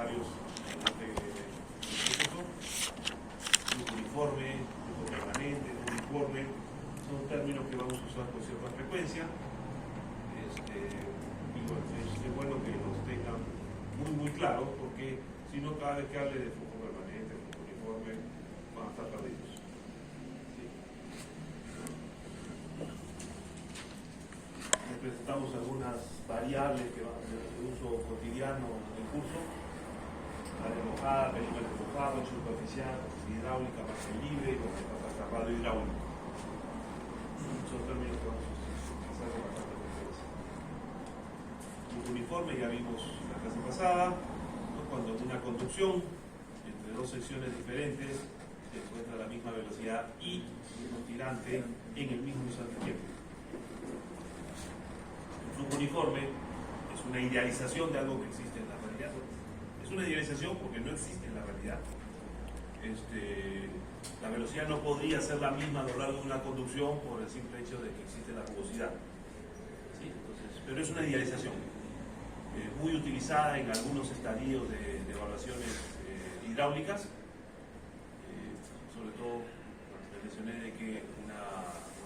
varios en este curso. Flujo uniforme, flujo permanente, uniforme, son términos que vamos a usar con cierta frecuencia. Y bueno, es bueno que los tengan muy claros, porque si no, cada vez que hable de flujo permanente, flujo uniforme, van a estar perdidos. ¿Sí? Presentamos algunas variables que van a ser de uso cotidiano en el curso: área mojada, perímetro mojado, superficial, hidráulica, margen libre, hasta radio hidráulico. Son términos que vamos a utilizar con bastante frecuencia. Flujo uniforme, ya vimos la clase pasada, ¿no? Cuando en una conducción entre dos secciones diferentes se encuentra la misma velocidad y un tirante en el mismo instante de tiempo. El flujo uniforme es una idealización de algo que existe en la realidad. Es una idealización porque no existe en la realidad. La velocidad no podría ser la misma a lo largo de una conducción por el simple hecho de que existe la rugosidad. ¿Sí? Entonces, pero es una idealización muy utilizada en algunos estadios de evaluaciones hidráulicas. Sobre todo, les mencioné de que una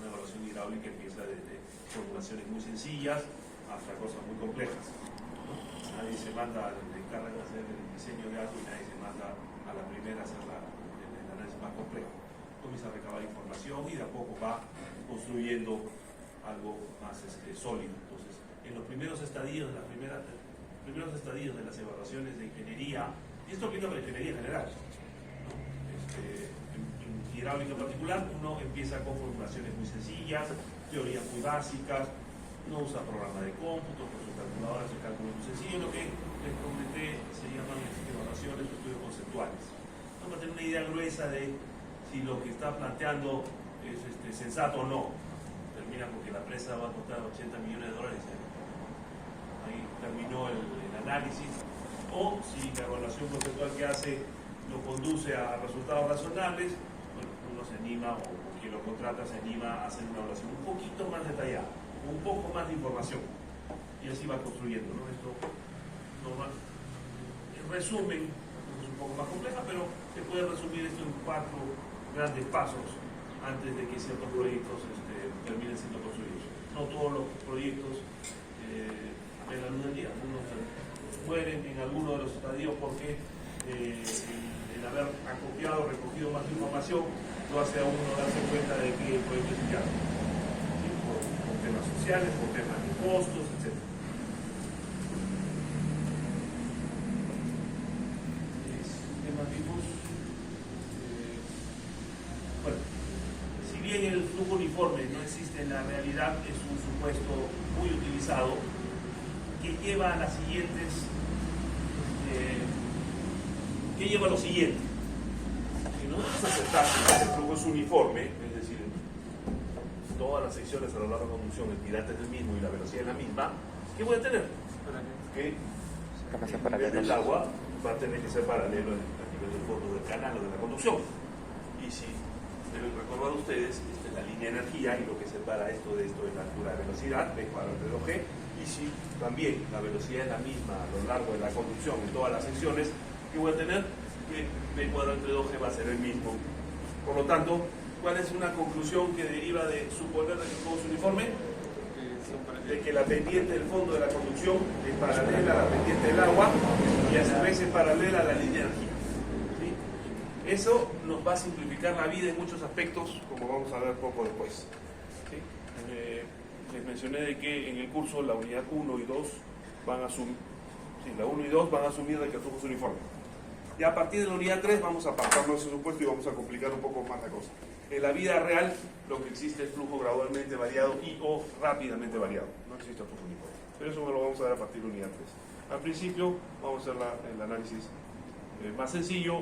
evaluación hidráulica empieza desde formulaciones muy sencillas hasta cosas muy complejas. Nadie se manda, le encargan de hacer el diseño de algo y nadie se manda a la primera a hacer el análisis más complejo. Comienza a recabar información y de a poco va construyendo algo más sólido. Entonces, en los primeros estadios de las evaluaciones de ingeniería, y esto aplica para ingeniería en general, ¿no? En hidráulica en particular, uno empieza con formulaciones muy sencillas, teorías muy básicas, no usa programas de cómputo, con sus calculadoras de cálculo muy sencillo. Lo que les comenté se llaman evaluaciones o estudios conceptuales. Vamos a tener una idea gruesa de si lo que está planteando es sensato o no. Termina porque la presa va a costar $80 millones. Ahí terminó el análisis. O si la evaluación conceptual que hace lo conduce a resultados razonables, bueno, uno se anima, o quien lo contrata se anima a hacer una evaluación un poquito más detallada, un poco más de información, y así va construyendo, ¿no? Esto normal. En resumen, es un poco más compleja, pero se puede resumir esto en 4 grandes pasos antes de que ciertos proyectos terminen siendo construidos. No todos los proyectos ven la luz del día, algunos mueren en alguno de los estadios porque el haber acopiado, recogido más información, lo hace a uno darse cuenta de que el proyecto es viable. ¿Sí? Por temas sociales, por temas de costos, etc. Bueno, si bien el flujo uniforme no existe en la realidad, es un supuesto muy utilizado que lleva a las siguientes, que lleva a lo siguiente. Si nosotros aceptamos que el flujo es uniforme, es decir, todas las secciones a lo largo de la conducción, el tirante es el mismo y la velocidad es la misma, ¿qué voy a tener? Que el nivel del agua va a tener que ser paralelo al nivel del fondo del canal o de la conducción. Y si deben recordar ustedes, esta es la línea de energía, y lo que separa esto de esto es la altura de velocidad, B cuadrado entre 2G. Y si también la velocidad es la misma a lo largo de la conducción en todas las secciones, ¿qué voy a tener? Que B cuadrado entre 2G va a ser el mismo. Por lo tanto, ¿cuál es una conclusión que deriva de suponer que el flujo es uniforme? De que la pendiente del fondo de la conducción es paralela a la pendiente del agua y a su vez es paralela a la línea de energía. ¿Sí? Eso nos va a simplificar la vida en muchos aspectos, como vamos a ver poco después. ¿Sí? Les mencioné de que en el curso la unidad 1 y 2 van a asumir, la 1 y 2 van a asumir de que el flujo es uniforme. Y a partir de la unidad 3 vamos a apartarnos ese supuesto y vamos a complicar un poco más la cosa. En la vida real lo que existe es flujo gradualmente variado y o rápidamente variado. No existe flujo uniforme. Pero eso lo vamos a ver a partir de la unidad 3. Al principio vamos a hacer el análisis más sencillo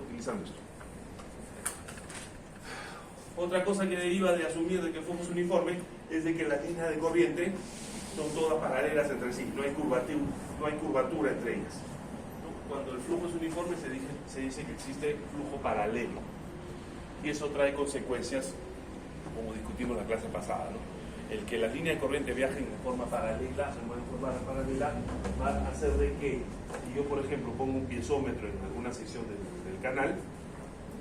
utilizando esto. Otra cosa que deriva de asumir de que el flujo es uniforme es de que las líneas de corriente son todas paralelas entre sí, no hay curvatura entre ellas. ¿No? Cuando el flujo es uniforme se dice que existe flujo paralelo. Y eso trae consecuencias, como discutimos en la clase pasada, ¿no? el que la línea de corriente viaje en forma paralela, va a hacer de que, si yo por ejemplo pongo un piezómetro en alguna sección del canal,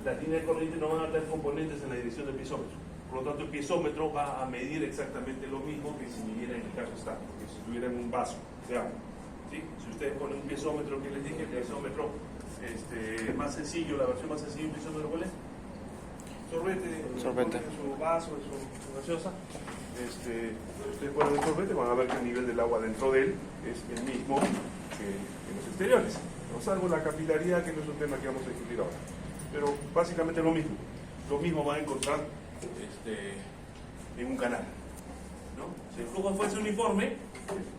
las líneas de corriente no van a tener componentes en la dirección del piezómetro. Por lo tanto, el piezómetro va a medir exactamente lo mismo que si midiera en el caso estático, que si estuviera en un vaso de agua. ¿Sí? Si ustedes ponen un piezómetro, que les dije, el piezómetro más sencillo, la versión más sencilla de un piezómetro, ¿cuál es? Sorbete. En su vaso, en su gaseosa. Ustedes ponen el sorbete, van a ver que el nivel del agua dentro de él es el mismo que en los exteriores. No salvo la capilaridad, que no es un tema que vamos a discutir ahora. Pero básicamente lo mismo. Lo mismo van a encontrar en un canal, ¿no? Si el flujo fuese uniforme,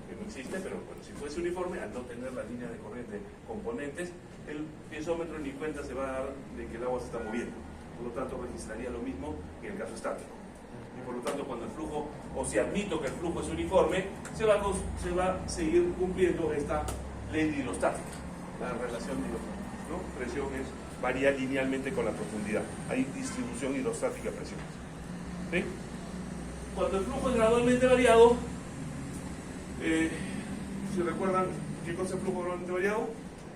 que no existe, pero bueno, si fuese uniforme, al no tener la línea de corriente componentes, el piezómetro ni cuenta se va a dar de que el agua se está moviendo. Por lo tanto, registraría lo mismo que en el caso estático. Y por lo tanto, cuando el flujo, o si admito que el flujo es uniforme, se va a seguir cumpliendo esta ley de hidrostática, la relación de hidrostática, ¿no? Presión varía linealmente con la profundidad. Hay distribución hidrostática de presiones. ¿Sí? Cuando el flujo es gradualmente variado, ¿se recuerdan qué cosa es flujo gradualmente variado?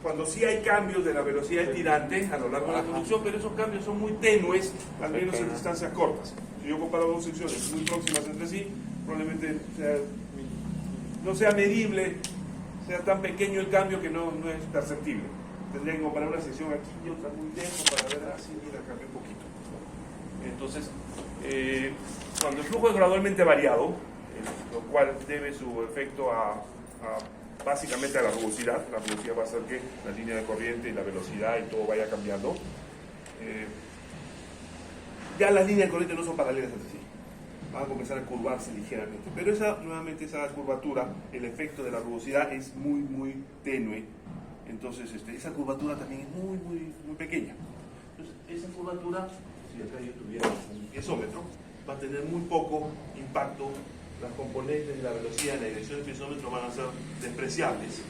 Cuando sí hay cambios de la velocidad del tirante a lo largo de la conducción, pero esos cambios son muy tenues, al menos en distancias cortas. Si yo comparo dos secciones muy próximas entre sí, probablemente no sea medible, sea tan pequeño el cambio que no es perceptible. Tendría que comparar una sección aquí y otra muy lejos para ver, así, mira, cambió un poquito. Entonces, cuando el flujo es gradualmente variado, lo cual debe su efecto básicamente a la rugosidad va a hacer que la línea de corriente y la velocidad y todo vaya cambiando. Ya las líneas de corriente no son paralelas entre sí, van a comenzar a curvarse ligeramente, pero nuevamente esa curvatura, el efecto de la rugosidad es muy tenue. Entonces esa curvatura también es muy pequeña. Entonces esa curvatura, si acá yo tuviera un piezómetro, va a tener muy poco impacto. Las componentes de la velocidad y la dirección del piezómetro van a ser despreciables.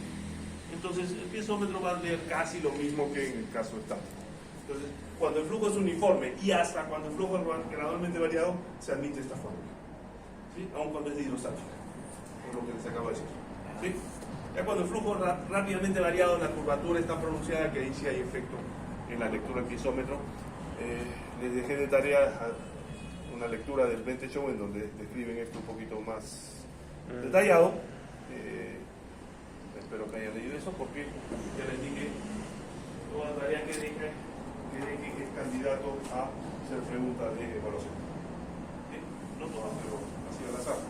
Entonces el piezómetro va a leer casi lo mismo que en el caso estático. Entonces, cuando el flujo es uniforme y hasta cuando el flujo es gradualmente variado, se admite esta fórmula, ¿sí? Aun cuando es de hidrostática, por lo que les acabo de decir, ¿sí? Ya cuando el flujo es rápidamente variado, la curvatura es tan pronunciada que ahí sí hay efecto en la lectura del piezómetro. Les dejé de tarea una lectura del Bente Show en donde describen esto un poquito más detallado. Espero que hayan leído eso, porque ya les dije toda la tarea que dije que es candidato a hacer preguntas de evaluación. ¿Sí? No todas, pero así al azar.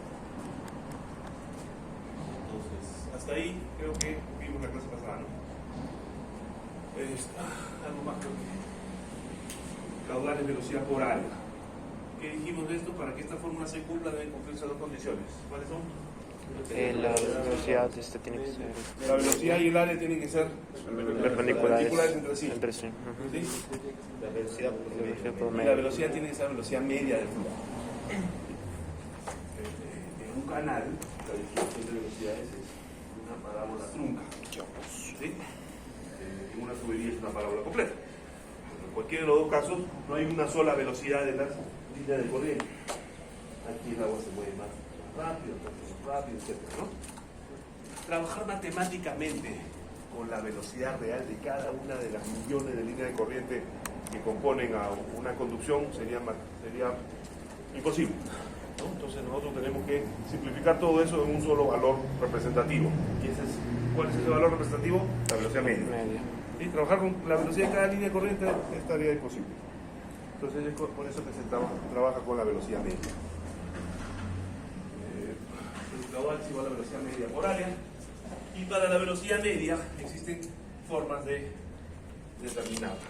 Entonces, hasta ahí creo que vimos la clase pasada, ¿no? Algo más creo que caudales velocidad por área. ¿Qué dijimos de esto? Para que esta fórmula se cumpla deben cumplirse dos condiciones. ¿Cuáles son? La velocidad tiene que ser... La velocidad y el área tienen que ser perpendiculares entre sí. ¿Sí? La velocidad promedio. y la velocidad tiene que ser la velocidad media del flujo. En un canal, la distribución de velocidades es una parábola trunca. ¿Sí? En una tubería es una parábola completa. En cualquiera de los dos casos, no hay una sola velocidad de las líneas de corriente. Aquí el agua se mueve más rápido, etc., ¿no? Trabajar matemáticamente con la velocidad real de cada una de las millones de líneas de corriente que componen a una conducción sería imposible, ¿no? Entonces nosotros tenemos que simplificar todo eso en un solo valor representativo. ¿Cuál es ese valor representativo? La velocidad media. ¿Sí? Trabajar con la velocidad de cada línea de corriente es tarea imposible. Entonces es por eso que se trabaja con la velocidad media. El caudal es igual a la velocidad media por área. Y para la velocidad media existen formas de determinarla.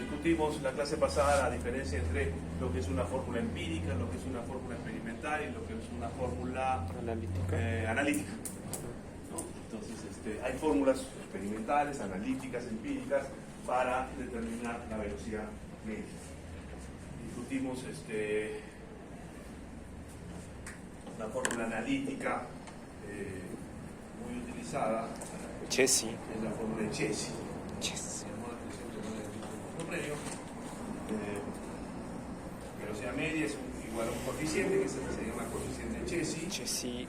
Discutimos la clase pasada la diferencia entre lo que es una fórmula empírica, lo que es una fórmula experimental y lo que es una fórmula analítica. ¿No? Entonces hay fórmulas experimentales, analíticas, empíricas para determinar la velocidad media. Discutimos la fórmula analítica muy utilizada. Chesi. Es la fórmula de Chesi. Velocidad media es igual a un coeficiente, que se llama coeficiente Chesi, Chesi.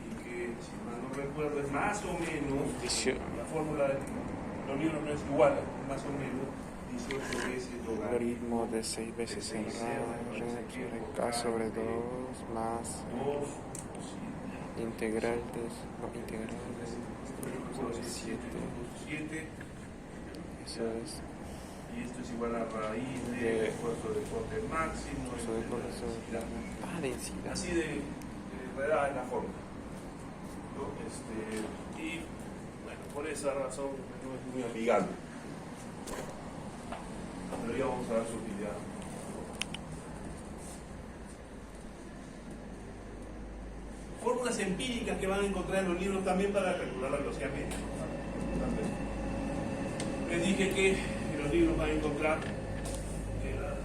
y que, si mal no recuerdo, es más o menos, la fórmula de los libros no es igual, más o menos, 18 veces Logaritmo de 6 veces el radio sobre K sobre 2 más 2, integral de 7. 7, Eso es. y esto es igual a raíz De del esfuerzo de corte máximo, Eso de por eso. densidad. Densidad. Así de redada en la forma. ¿No? Y bueno, por esa razón no es muy amigable. Pero ya vamos a dar su utilidad. Fórmulas empíricas que van a encontrar en los libros también para calcular la velocidad media. Les dije que en los libros van a encontrar que las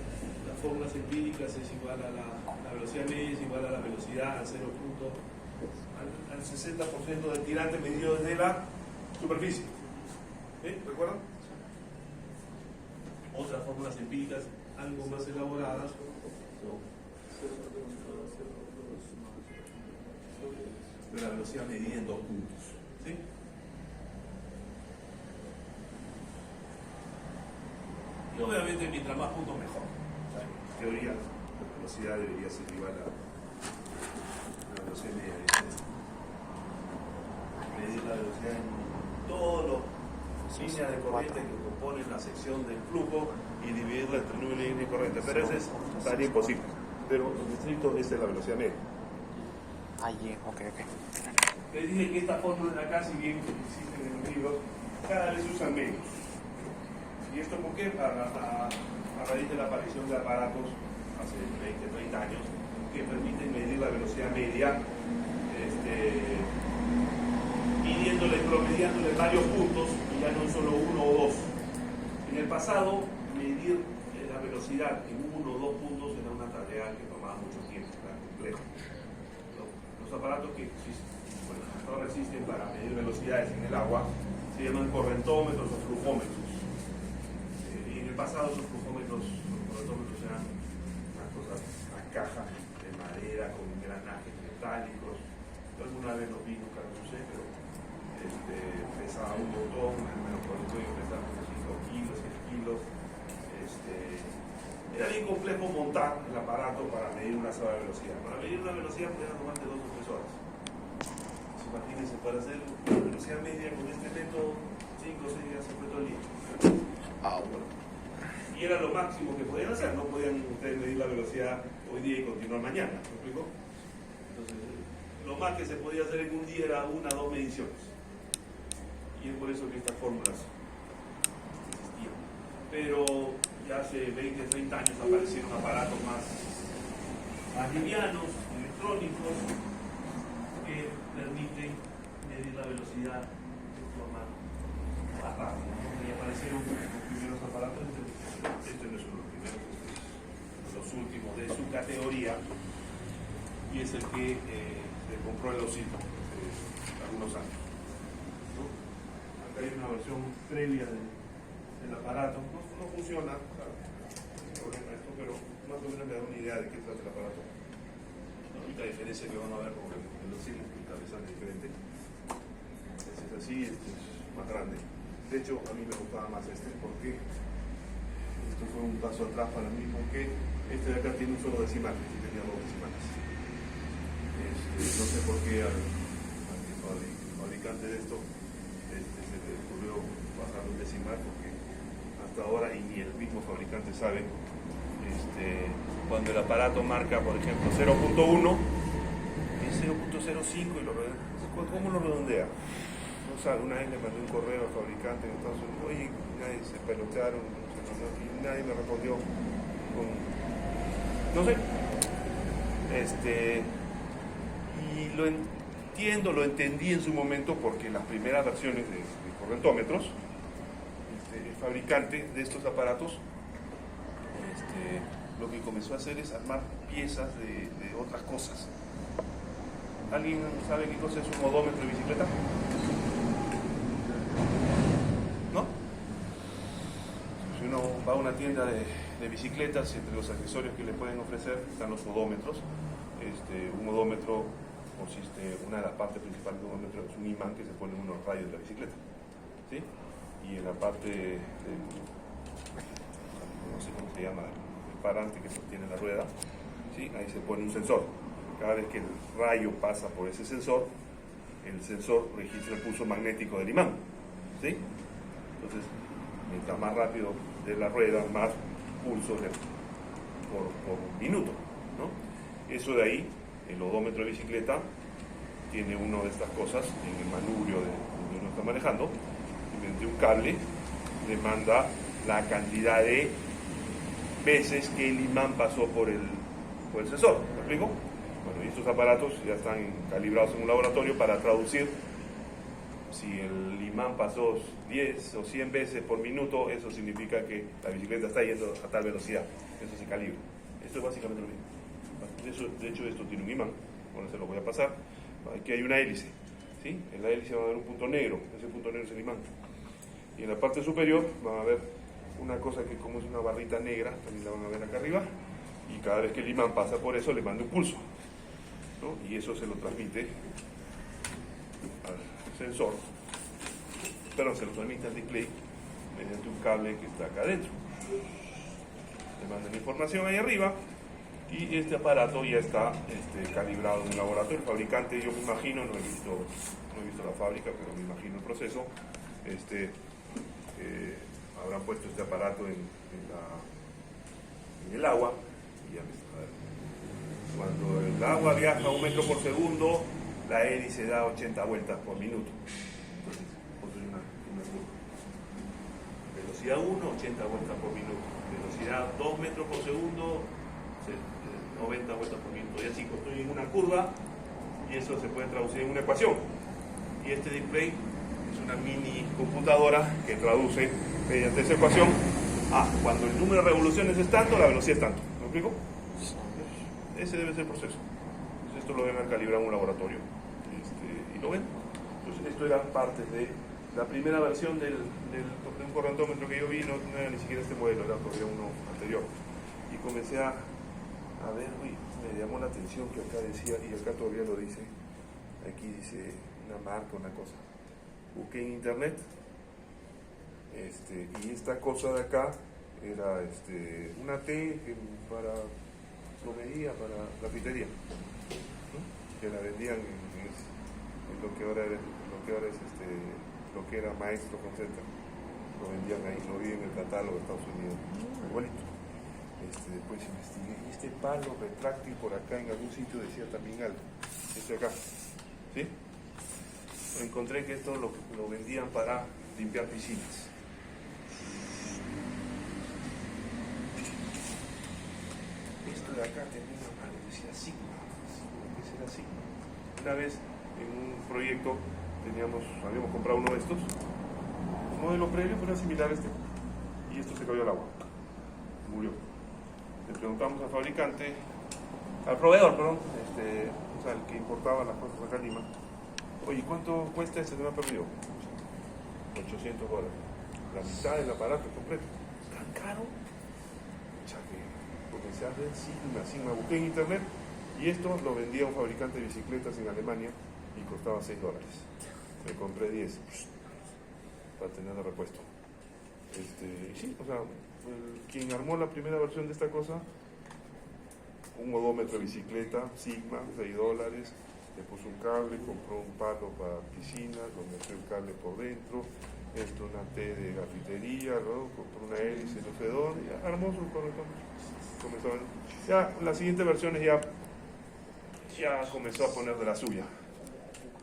fórmulas empíricas es igual a la velocidad media, es igual a la velocidad al 60% del tirante medido desde la superficie. ¿Recuerdan? Otras fórmulas empíricas algo más elaboradas de la velocidad medida en 2 puntos. ¿Sí? Y obviamente mientras más puntos mejor. O sea, en teoría la velocidad debería ser igual a la velocidad media. Medir la velocidad en todos los líneas de corriente que componen la sección del flujo y dividirla entre número y línea de corriente. Pero eso es tarea imposible. Pero lo estricto es la velocidad media. Ok. Les dije que estas fórmulas de acá, si bien existen en los libros, cada vez se usan menos. ¿Y esto por qué? A raíz de la aparición de aparatos hace 20, 30 años que permiten medir la velocidad media promediándole varios puntos y ya no solo uno o dos. En el pasado, medir la velocidad en uno o dos puntos era una tarea que tomaba mucho tiempo, era complejo. Los aparatos que hasta ahora existen para medir velocidades en el agua se llaman correntómetros o flujómetros. Y en el pasado esos flujómetros, los correntómetros eran unas cosas, una caja de madera con engranajes metálicos. Yo alguna vez los vi, nunca los usé, pero pesaba un montón, menos por el cuello pesaba unos 5 kilos, 6 kilos. Era bien complejo montar el aparato para medir una sola velocidad. Para medir una velocidad podía tomarte 2 o 3 horas. Imagínense, para hacer la velocidad media con este método, 5 o 6 días se fue todo el día. Y era lo máximo que podían hacer, no podían ustedes medir la velocidad hoy día y continuar mañana, ¿me explico? Entonces, lo más que se podía hacer en un día era 1 o 2 mediciones. Y es por eso que estas fórmulas existían. Pero ya hace 20, 30 años aparecieron aparatos más livianos, electrónicos, que permiten medir la velocidad de forma más rápida. Y aparecieron los primeros aparatos, este no es uno de los primeros, este es los últimos de su categoría, y es el que se compró en los sitios hace algunos años. ¿No? Acá hay una versión previa del aparato, no funciona, claro, no hay problema esto, pero más o menos me da una idea de qué trata el aparato. La única diferencia que van a ver con el oscilo es que el cabezal es diferente. Este es así, este es más grande. De hecho, a mí me gustaba más este porque esto fue un paso atrás para mí, porque este de acá tiene un solo decimal, este tenía 2 decimales. No sé por qué al fabricante de esto se le ocurrió bajar un decimal, porque hasta ahora, y ni el mismo fabricante sabe, cuando el aparato marca, por ejemplo, 0.1, es 0.05 y lo redondea. ¿Cómo lo redondea? No sabe. Una vez le mandé un correo al fabricante en Estados Unidos, oye, nadie se pelotearon, y nadie me respondió con... no sé. Y lo entiendo, lo entendí en su momento, porque en las primeras versiones de correntómetros, el fabricante de estos aparatos lo que comenzó a hacer es armar piezas de otras cosas. ¿Alguien sabe qué cosa es un odómetro de bicicleta? ¿No? Si uno va a una tienda de de bicicletas, entre los accesorios que le pueden ofrecer están los odómetros. Un odómetro consiste, una de las partes principales del odómetro es un imán que se pone en unos rayos de la bicicleta, ¿sí? Y en la parte no sé cómo se llama, el parante que sostiene la rueda, ¿sí? Ahí se pone un sensor. Cada vez que el rayo pasa por ese sensor, el sensor registra el pulso magnético del imán, ¿sí? Entonces, mientras más rápido de la rueda, más pulso por minuto, ¿no? Eso de ahí, el odómetro de bicicleta tiene una de estas cosas en el manubrio donde uno está manejando, y mediante un cable le manda la cantidad de veces que el imán pasó por el sensor. ¿Me explico? Bueno, y estos aparatos ya están calibrados en un laboratorio para traducir si el imán pasó 10 o 100 veces por minuto, eso significa que la bicicleta está yendo a tal velocidad. Eso se calibra. Esto es básicamente lo mismo. De hecho, esto tiene un imán. Bueno, se lo voy a pasar. Aquí hay una hélice, ¿sí? En la hélice va a haber un punto negro. Ese punto negro es el imán. Y en la parte superior van a ver una cosa que como es una barrita negra, también la van a ver acá arriba. Y cada vez que el imán pasa por eso, le manda un pulso, ¿no? Y eso se lo transmite al sensor, pero se lo transmite al display mediante un cable que está acá adentro. Le mandan la información ahí arriba y este aparato ya está calibrado en un laboratorio. El fabricante, yo me imagino, no he visto la fábrica, pero me imagino el proceso, habrán puesto este aparato en el agua y ya cuando el agua viaja a 1 metro por segundo, la hélice da 80 vueltas por minuto. Entonces, construye una curva. Velocidad 1, 80 vueltas por minuto. Velocidad 2 metros por segundo, 90 vueltas por minuto. Y así construyen una curva y eso se puede traducir en una ecuación. Y este display es una mini computadora que traduce mediante esa ecuación cuando el número de revoluciones es tanto, la velocidad es tanto. ¿Me explico? Ese debe ser el proceso. Entonces, esto lo ven a calibrar en un laboratorio. Y lo ven. Entonces, esto era parte de la primera versión de un correntómetro que yo vi, no era ni siquiera este modelo, era todavía uno anterior. Y comencé a ver, me llamó la atención que acá decía, y acá todavía lo dice, aquí dice una marca, una cosa. Busqué en internet, y esta cosa de acá era una T para plomería, para grafitería, ¿no? Que la vendían en lo que ahora es lo que era Maestro Concentra. Lo vendían ahí, lo vi en el catálogo de Estados Unidos, igualito. Después investigué, este palo retráctil por acá en algún sitio decía también algo, acá, ¿sí? Encontré que esto lo vendían para limpiar piscinas. Esto de acá tenía una mano, decía Sigma. ¿Qué será Sigma? Una vez en un proyecto habíamos comprado uno de estos, un modelo previo, pero era similar a este, y esto se cayó al agua, murió. Le preguntamos al fabricante, al proveedor, perdón, o sea, el que importaba las cosas acá en Lima, oye, ¿cuánto cuesta este que me ha perdido? $800, la mitad del aparato completo. ¿Tan caro? Comencé a ver Sigma, busqué en internet y esto lo vendía un fabricante de bicicletas en Alemania y costaba $6. Me compré 10 para tener de repuesto. Sí, o sea, quien armó la primera versión de esta cosa, un odómetro de bicicleta, Sigma, $6, le puso un cable, compró un palo para piscinas, lo metió el cable por dentro, una T de grafitería, ¿no? Compró una hélice, no sé dónde, ya armó su correctamente. Ya las siguientes versiones ya comenzó a poner de la suya.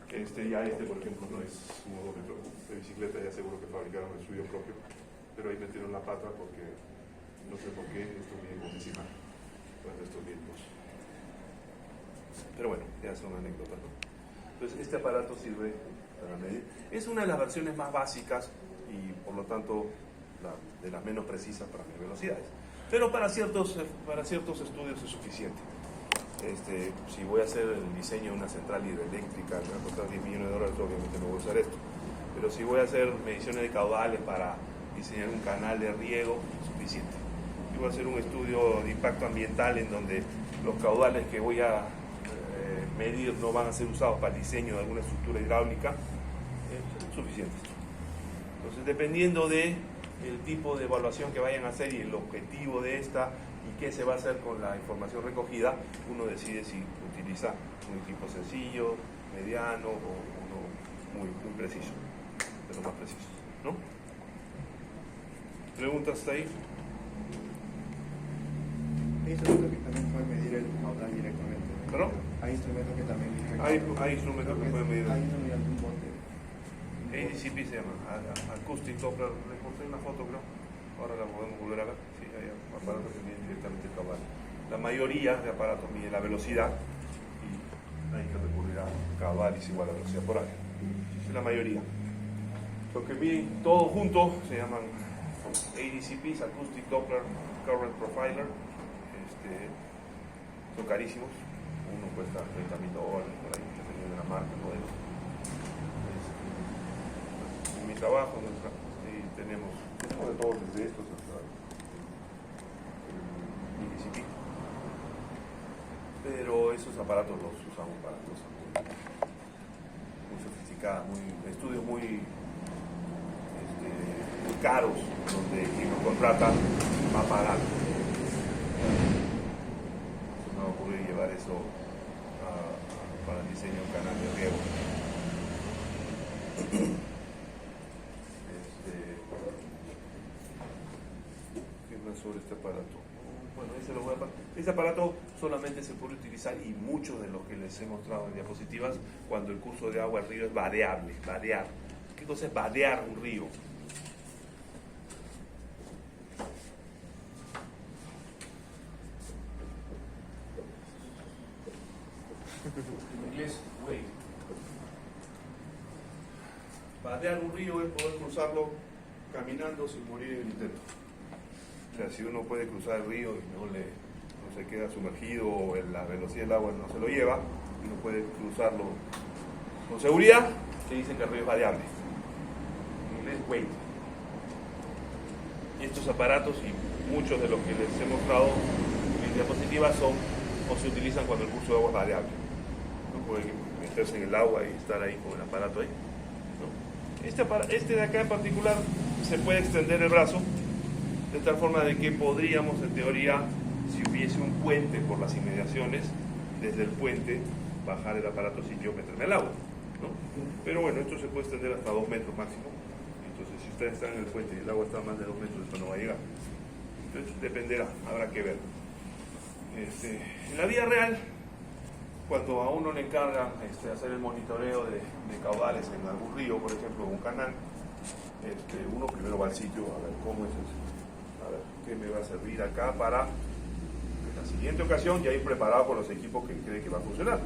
Por ejemplo, no es un odómetro de bicicleta, ya seguro que fabricaron el suyo propio, pero ahí metieron la pata porque no sé por qué esto viene con decimal, pues de estos vientos. Pero bueno, ya son anécdotas, ¿no? Entonces, este aparato sirve para medir. Es una de las versiones más básicas y, por lo tanto, de las menos precisas para medir velocidades. Pero para ciertos estudios es suficiente. Si voy a hacer el diseño de una central hidroeléctrica, me va a costar $10 millones, obviamente no voy a usar esto. Pero si voy a hacer mediciones de caudales para diseñar un canal de riego, es suficiente. Si voy va a ser un estudio de impacto ambiental en donde los caudales que voy a medir no van a ser usados para el diseño de alguna estructura hidráulica, son suficientes. Entonces, dependiendo de el tipo de evaluación que vayan a hacer y el objetivo de esta y qué se va a hacer con la información recogida, uno decide si utiliza un equipo sencillo, mediano o uno muy preciso, pero más preciso, ¿no? ¿Preguntas hasta ahí? Hay instrumentos que también pueden medir el caudal directamente, ¿no? ¿Perdón? Hay instrumentos que también miden Hay instrumentos que pueden medir. Hay uno mirando un bote. ADCP se llama, Acoustic Doppler. Le encontré una foto, creo. Ahora la podemos volver a ver. Sí, hay aparatos que miden directamente el caudal. La mayoría de aparatos miden la velocidad y hay que recurrir a caudales igual a velocidad por aire. Es la mayoría. Lo que miden todos juntos se llaman ADCPs, Acoustic Doppler Current Profiler. Son carísimos. Uno cuesta $30,000 por ahí, dependiendo de la marca, el modelo. En mi trabajo tenemos de todos desde estos hasta el ADCP. Pero esos aparatos los usamos para cosas muy sofisticadas, estudios muy caros, donde quien lo contrata va a pagar. No va a ocurrir llevar eso para el diseño de un canal de riego. ¿Qué más sobre este aparato? Bueno, ese aparato solamente se puede utilizar, y muchos de los que les he mostrado en diapositivas, cuando el curso de agua al río es vadeable. Vadear. ¿Qué cosa es vadear un río? En inglés, wade. Vadear un río es poder cruzarlo caminando sin morir en el intento. O sea, si uno puede cruzar el río y no se queda sumergido o la velocidad del agua no se lo lleva, y uno puede cruzarlo con seguridad, se dice que el río es vadeable. En inglés, wade. Y estos aparatos y muchos de los que les he mostrado en diapositivas son o se utilizan cuando el curso de agua es vadeable. No puede meterse en el agua y estar ahí con el aparato ahí, ¿no? Este de acá en particular se puede extender el brazo de tal forma de que podríamos, en teoría, si hubiese un puente por las inmediaciones, desde el puente bajar el aparato sin yo meterme al agua, ¿no? Pero bueno, esto se puede extender hasta 2 metros máximo. Entonces, si ustedes están en el puente y el agua está a más de 2 metros, esto no va a llegar. Entonces, dependerá, habrá que ver. En la vida real, cuando a uno le encargan hacer el monitoreo de caudales en algún río, por ejemplo, un canal, uno primero va al sitio a ver cómo es eso, a ver qué me va a servir acá para en la siguiente ocasión ya ir preparado con los equipos que cree que va a funcionar.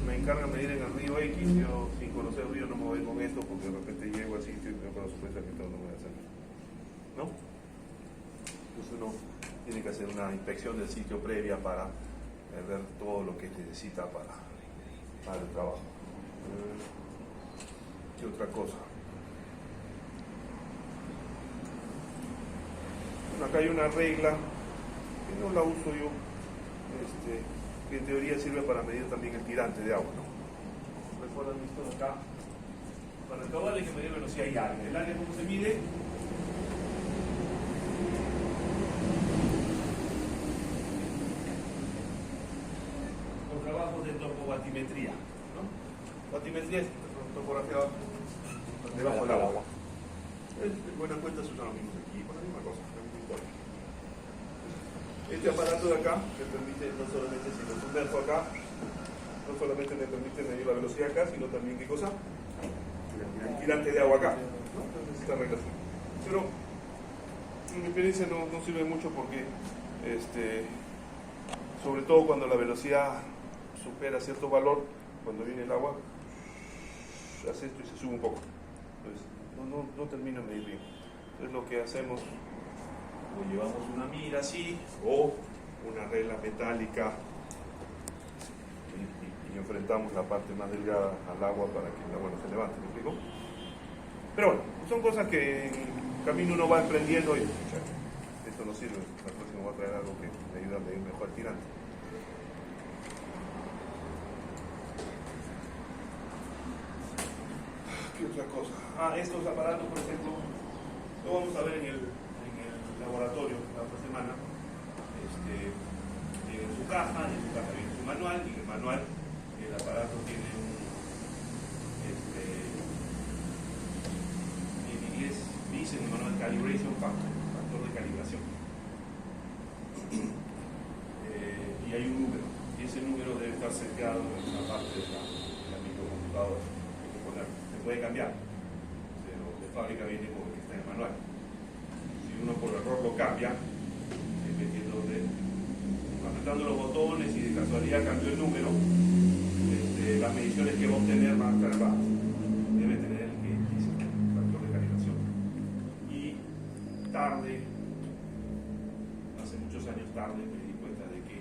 Me encargan medir en el río X, yo sin conocer el río no me voy con esto porque de repente llego al sitio y me con la sorpresa que todo no voy a hacer, ¿no? Entonces uno tiene que hacer una inspección del sitio previa para ver todo lo que necesita para el trabajo. ¿Qué otra cosa? Bueno, acá hay una regla que no la uso yo, que en teoría sirve para medir también el tirante de agua, ¿no? ¿Recuerdan esto de acá? Para el caudal hay que medir velocidad y área. ¿El área cómo se mide? Los trabajos de topobatimetría, ¿no? Batimetría es topografía debajo del agua. En buena cuenta se usan los mismos equipos, la misma cosa, no importa. Este aparato de acá me permite no solamente, si lo sumerjo acá, no solamente me permite medir la velocidad acá, sino también, ¿qué cosa? El tirante de agua acá, ¿no? Entonces esta relación. Pero en mi experiencia no sirve mucho porque sobre todo cuando la velocidad supera cierto valor, cuando viene el agua hace esto y se sube un poco, entonces no termino de medir bien. Entonces lo que hacemos, o llevamos una mira así o una regla metálica y enfrentamos la parte más delgada al agua para que el agua no se levante, ¿me explico? Pero bueno, son cosas que en el camino uno va emprendiendo y esto no sirve. La próxima voy a traer algo que me ayude a medir mejor el tirante. ¿Qué otra cosa? Estos aparatos, por ejemplo, lo vamos a ver en el laboratorio la otra semana. En su caja viene su manual, y en el manual el aparato tiene en inglés dice en el manual calibration factor de calibración. Y hay un número, y ese número debe estar seteado en una parte de la microcomputadora. Se puede cambiar, pero de fábrica viene como el que está en el manual. Si uno por error lo cambia, apretando los botones y de casualidad cambió el número, las mediciones que va a obtener van a estar bajas. Debe tener el que dice el factor de calibración. Y tarde, hace muchos años tarde, me di cuenta de que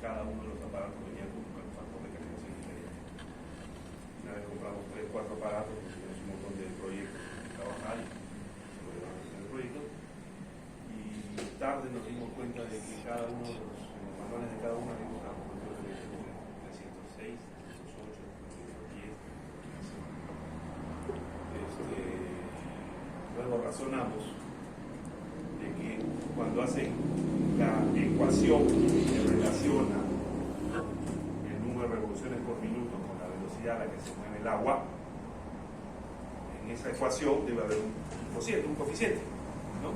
cada uno de los aparatos venía con un factor de calibración diferente. Una vez compramos 3 o 4 aparatos, tenemos un montón de proyectos que trabajar y sobre el proyecto. Y tarde nos dimos cuenta de que cada uno de los manuales de cada uno había una factor de 306, 308, 310. Luego razonamos de que cuando hacen la ecuación que relaciona el número de revoluciones por minuto con la velocidad a la que se mueve el agua, en esa ecuación debe haber un coeficiente, ¿no?